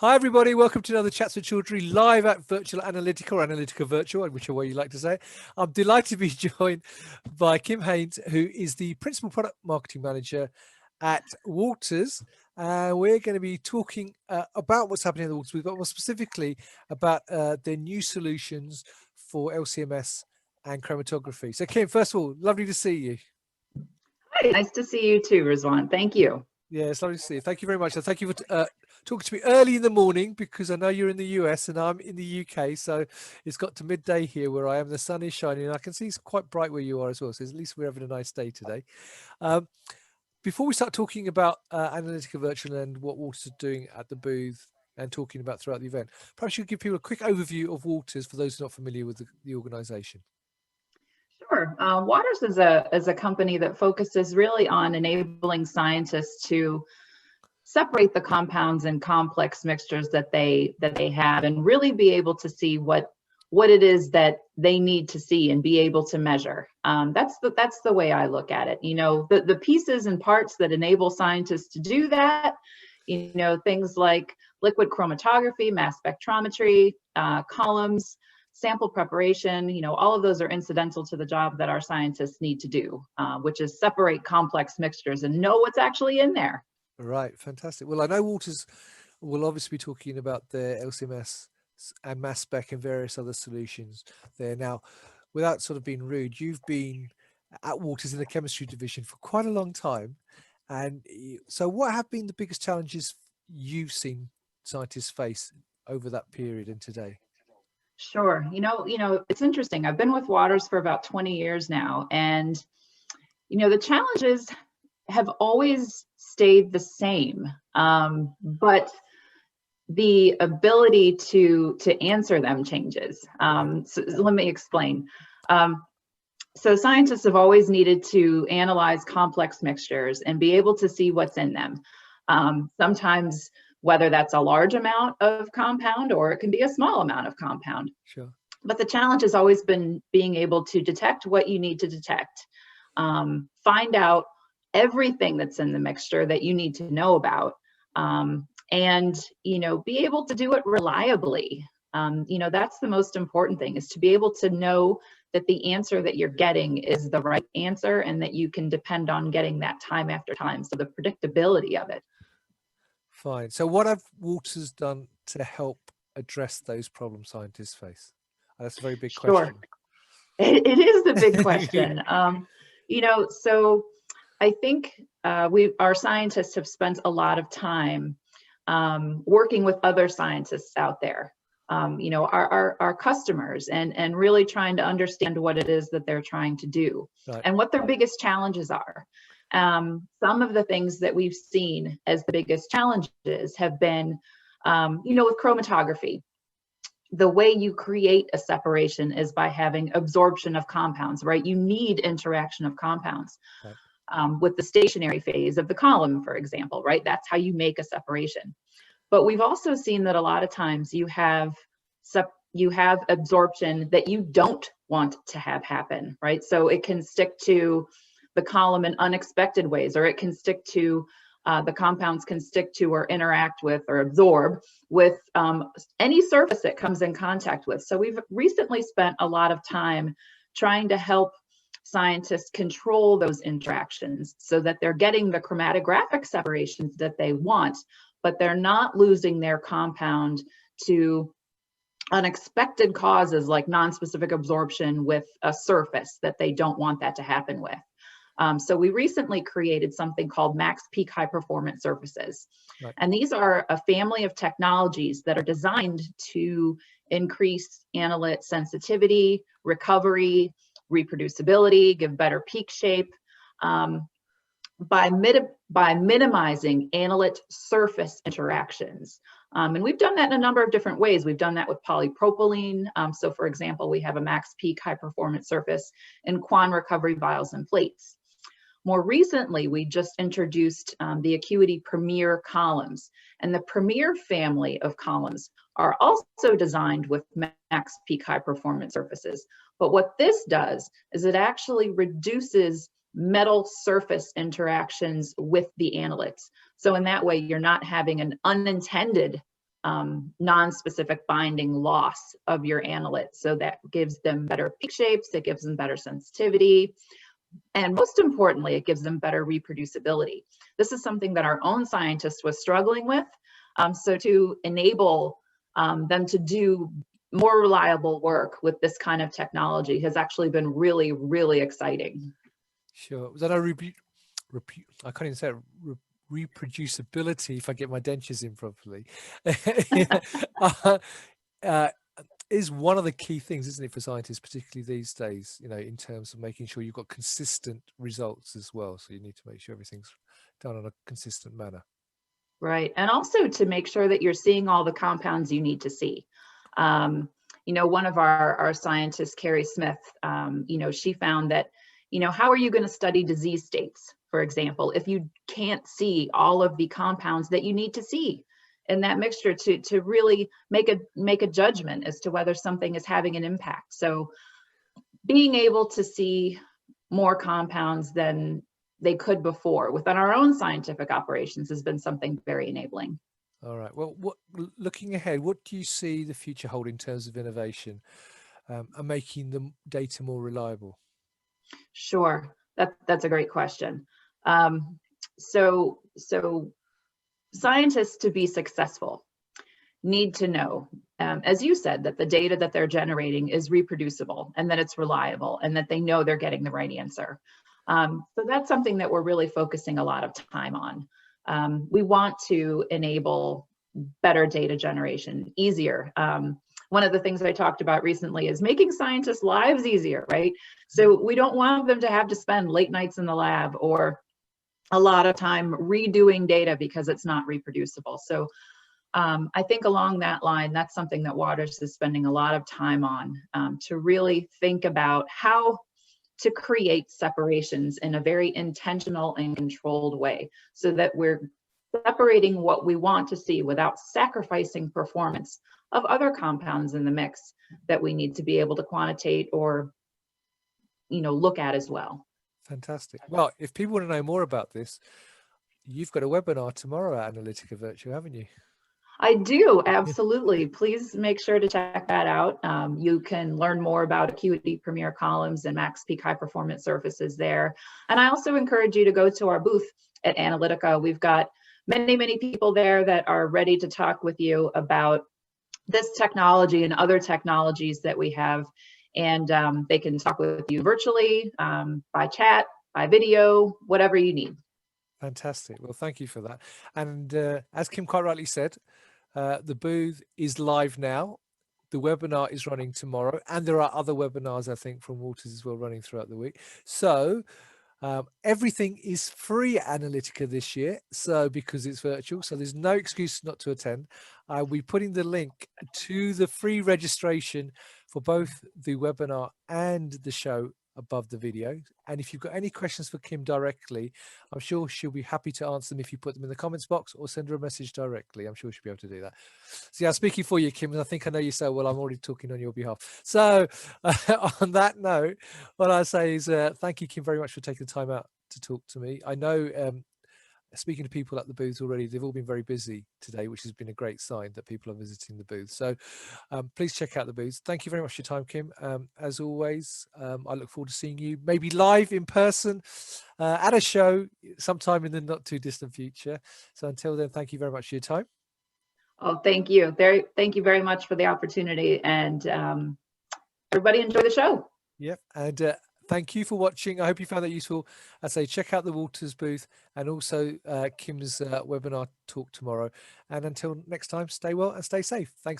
Hi everybody, welcome to another Chats with Children live at Virtual Analytica or Analytica Virtual, whichever way you like to say it. I'm delighted to be joined by Kim Haynes, who is the Principal Product Marketing Manager at Walters. We're going to be talking about what's happening at the Walters, but more specifically about their new solutions for LCMS and chromatography. So Kim, first of all, lovely to see you. Hi, nice to see you too, Rizwan. Thank you. Yeah, it's lovely to see you. Thank you very much. And thank you for talking to me early in the morning, because I know you're in the US and I'm in the UK. So it's got to midday here where I am. The sun is shining and I can see it's quite bright where you are as well. So at least we're having a nice day today. Before we start talking about Analytica Virtual and what Walters are doing at the booth and talking about throughout the event, perhaps you could give people a quick overview of Walters for those not familiar with the organization. Sure. Waters is a company that focuses really on enabling scientists to separate the compounds and complex mixtures that they have, and really be able to see what it is that they need to see and be able to measure. That's the way I look at it. You know, the pieces and parts that enable scientists to do that. You know, things like liquid chromatography, mass spectrometry, columns, sample preparation, you know, all of those are incidental to the job that our scientists need to do, which is separate complex mixtures and know what's actually in there. Right, fantastic. Well, I know Walters will obviously be talking about their LCMS and mass spec and various other solutions there. Now, without sort of being rude, you've been at Walters in the chemistry division for quite a long time. And so what have been the biggest challenges you've seen scientists face over that period and today? Sure. You know, it's interesting. I've been with Waters for about 20 years now, and you know, the challenges have always stayed the same, but the ability to answer them changes. So let me explain. So scientists have always needed to analyze complex mixtures and be able to see what's in them. Sometimes, whether that's a large amount of compound or it can be a small amount of compound. Sure. But the challenge has always been being able to detect what you need to detect, find out everything that's in the mixture that you need to know about, and, you know, be able to do it reliably. You know, that's the most important thing, is to be able to know that the answer that you're getting is the right answer and that you can depend on getting that time after time. So the predictability of it. Fine. So what have Walters done to help address those problems scientists face? That's a very big question. It is the big question. You know, so I think our scientists have spent a lot of time working with other scientists out there, you know, our customers, and really trying to understand what it is that they're trying to do, right, and what their biggest challenges are. Some of the things that we've seen as the biggest challenges have been, you know, with chromatography. The way you create a separation is by having absorption of compounds, right? You need interaction of compounds. Right. With the stationary phase of the column, for example, right? That's how you make a separation. But we've also seen that a lot of times you have absorption that you don't want to have happen, right? So it can stick to the column in unexpected ways, or it can stick to, the compounds can stick to or interact with or absorb with any surface it comes in contact with. So we've recently spent a lot of time trying to help scientists control those interactions so that they're getting the chromatographic separations that they want, but they're not losing their compound to unexpected causes like non-specific absorption with a surface that they don't want that to happen with. So we recently created something called max peak high performance surfaces. Right. And these are a family of technologies that are designed to increase analyte sensitivity, recovery, reproducibility, give better peak shape, by minimizing analyte surface interactions. And we've done that in a number of different ways. We've done that with polypropylene. So for example, we have a max peak high performance surface in Quan recovery vials and plates. More recently, we just introduced the Acuity Premier columns, and the Premier family of columns are also designed with max peak high performance surfaces. But what this does is it actually reduces metal surface interactions with the analytes. So in that way, you're not having an unintended non-specific binding loss of your analyte. So that gives them better peak shapes, it gives them better sensitivity, and most importantly, it gives them better reproducibility. This is something that our own scientist was struggling with. So to enable them to do more reliable work with this kind of technology has actually been really, really exciting. Sure. Was that a I can't even say it, reproducibility, if I get my dentures in properly, is one of the key things, isn't it, for scientists, particularly these days, in terms of making sure you've got consistent results as well. So you need to make sure everything's done in a consistent manner. Right. And also to make sure that you're seeing all the compounds you need to see. One of our scientists, Carrie Smith, she found that, how are you going to study disease states, for example, if you can't see all of the compounds that you need to see in that mixture to really make a judgment as to whether something is having an impact. So being able to see more compounds than they could before within our own scientific operations has been something very enabling. All right. Well, looking ahead, what do you see the future hold in terms of innovation and making the data more reliable? Sure, that's a great question. So scientists, to be successful, need to know, as you said, that the data that they're generating is reproducible and that it's reliable and that they know they're getting the right answer. So that's something that we're really focusing a lot of time on. We want to enable better data generation, easier. One of the things I talked about recently is making scientists' lives easier, right? So we don't want them to have to spend late nights in the lab or a lot of time redoing data because it's not reproducible. So I think along that line, that's something that Waters is spending a lot of time on, to really think about how to create separations in a very intentional and controlled way so that we're separating what we want to see without sacrificing performance of other compounds in the mix that we need to be able to quantitate or look at as well. Fantastic. Well, if people want to know more about this, you've got a webinar tomorrow at Analytica Virtual, haven't you? I do, absolutely. Please make sure to check that out. You can learn more about Acuity Premier columns and Max Peak high performance surfaces there. And I also encourage you to go to our booth at Analytica. We've got many, many people there that are ready to talk with you about this technology and other technologies that we have. And they can talk with you virtually, by chat, by video, whatever you need. Fantastic. Well, thank you for that. And as Kim quite rightly said, the booth is live now. The webinar is running tomorrow, and there are other webinars, I think, from Waters as well running throughout the week. So everything is free at Analytica this year, so because it's virtual, so there's no excuse not to attend. I'll be putting the link to the free registration for both the webinar and the show above the video. And if you've got any questions for Kim directly, I'm sure she'll be happy to answer them if you put them in the comments box or send her a message directly. I'm sure she'll be able to do that. So yeah, speaking for you, Kim, and I think I know you so well, I'm already talking on your behalf. So on that note, what I say is thank you, Kim, very much for taking the time out to talk to me. I know speaking to people at the booths already, they've all been very busy today, which has been a great sign that people are visiting the booth. So please check out the booths. Thank you very much for your time, Kim. As always, I look forward to seeing you maybe live in person at a show sometime in the not too distant future. So until then, thank you very much for your time. Oh, thank you. Thank you very much for the opportunity, and everybody enjoy the show. Yep. And thank you for watching. I hope you found that useful. I say check out the Waters booth and also Kim's webinar talk tomorrow. And until next time, stay well and stay safe. Thanks.